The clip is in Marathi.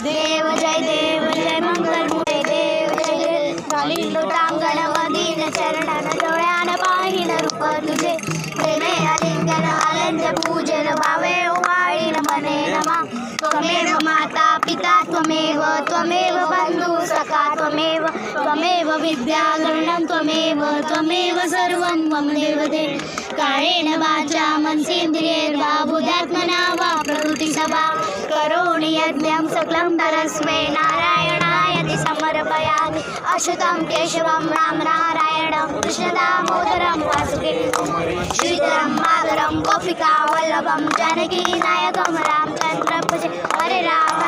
देव जय मंगलमूर्ते देव जय देव घालीन लोटांगण मदीन चरणान डोळ्यान पाहिन रूप तुझे प्रेमे आलिंगन आलंज पूजन भावे ओवाळीन मने नमा त्वमेव माता पिता त्वमेव बंधु सखा त्वमेव विद्या गणनं त्वमेव सर्वं मम देवते कायेन वाचा मनसेन्द्रियैर्वा बुद्ध्यात्मना वा प्रकृतिसभा करोमि यज्ञं सकलं परस्मै नारायणाय समर्पयामि अच्युतं केशवं राम नारायणं कृष्णदामोदरं वासुदेवं श्रीधरं माधवं गोपिका वल्लभं जानकी नायकं रामचन्द्रं भजे हरे राम